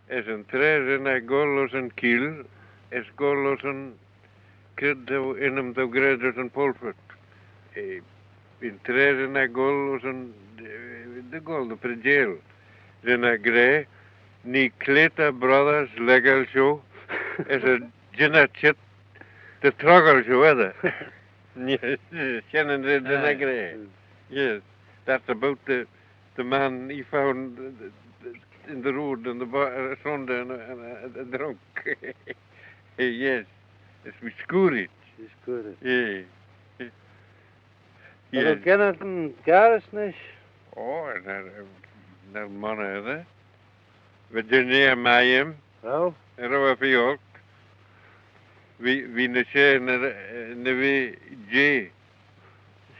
is een trein in een golos een kiel, is golos een kid in hem to grados een polput. In trein in een golos een de gol de pregel. In een grey, ni Kleta Brothers legal show, is een genetchit the struggle show, is it? Yes, Shannon did the negre. Yes, that's about the man he found in the road and the Sunday and drunk. Yes, it's discouraged. Discouraged. Yeah. Yes. Ken het een garisnish? Oh, naar mannen, hè? Virginia Mayhem. Wel? En Roa Fiok. Wie ne sé ne vi J.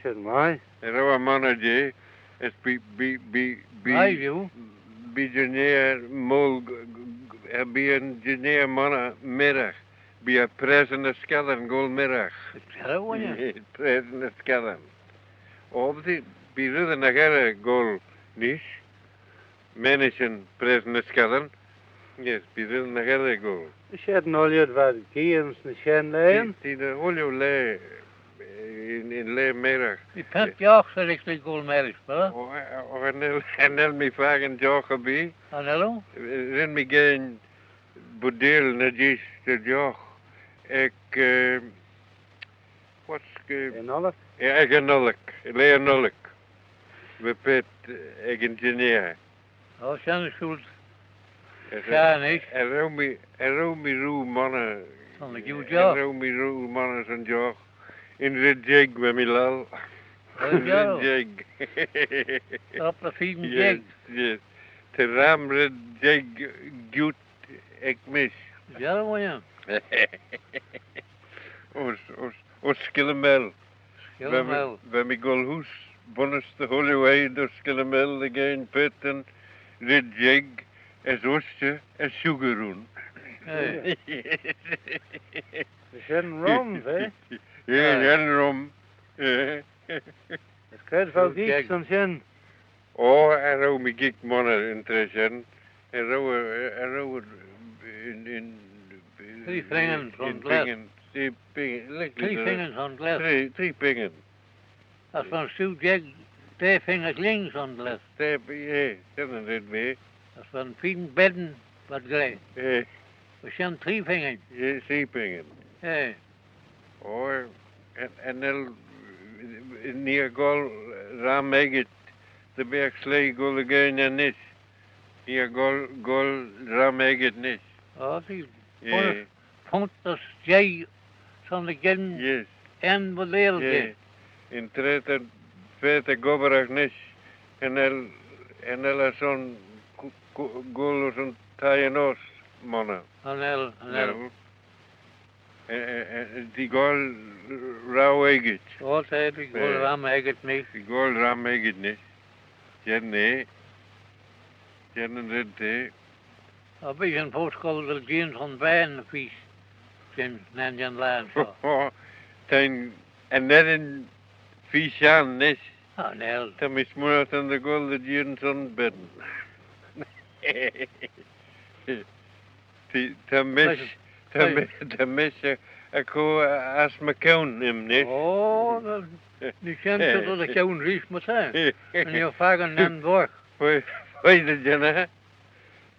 Zeg maar. En Roa mannen J. Es bi Virginia mol bi een Virginia mannen middag. Bi a presen skallen gol middag. Presen skallen. Of die bi rudden nagere gol nish. Mensen presen skallen. Yes, bi rudden nagere gol. Is het een olje wat kiens ne shen leen? Die de olje le in le middag. Die pent joch zal ik niet gol merk, hè? En el mi vragen joch bi. Anelo? Ren mi geen bodeel na gis de joch. Ik wat En alle? ik een nolk. Le een nolk. We pet ik engineer. Oh, zijn schuld. Ja, niet. En romi roe mannen. Van de goede joch. Romi roe mannen zijn joch. In de jig bij mi lal. Ja. Jig. Op de fiets Yes, jig. yes. Te ramre jig goed ik mis. Ja, hoor je. Os skillemel. Helemaal. We mi gol hus. Bonus de Hollyway door skillemel again pitten. Red jig. Es ostje. Es sugaroen. Hey. Er zijn roms, hè? Ja, en rom. Het krijgt wel gieks dan shen. Oh, en rauw mi gik mannen in treschen. En rauw in Drie vingers van het les. Drie pingen. Drie vingers van het les. Drie pingen. Als van Stu Jack, twee vingers links van het les. Ja, dat is het mee. Als van vier bedden, wat gelijk. Ja, We zijn drie vingers. drie pingen. Hey. Oh, en el neer gol ram megit. De berg slee gol again en nis. Hier gol ram megit nis. Oh, die Ja, vond dat jij van de gen yes. en wat leeltje. In trete goberag nis. En el is zo'n gol zo'n taienos mannen. Anel. Die gol rauw egit. Altijd, ik wil ram eigenlijk niet. Die gol ram egit nis. Jenne. Jenne rente. Een beetje een postcode dat James van Bijen vies. James Nanjan Land. En net in Fishan nis. Ah, nee. Tam is moeilijk aan de gol de Jens on bedden. Tam mis ik hoe as me koun hem nis. Oh, die kent het dat ik jou een rief moet zijn. En je vragen dan door. Hoi de Jenne.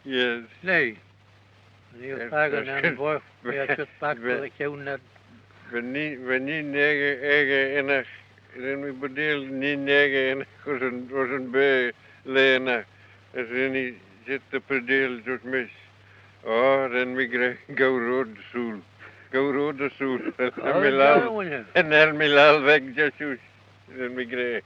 Yes. Nee. En je vragen dan door. Je het pak dat ik jou net. We niet negen enig. En we bedelen niet negen enig. Was een bij lenen. Als we niet zitten bedelen zoals mis. Oh, dan we krijgen gauw rode stoel. Gauw rode stoel. En dan milal weg, Jesus. Dan we krijgen.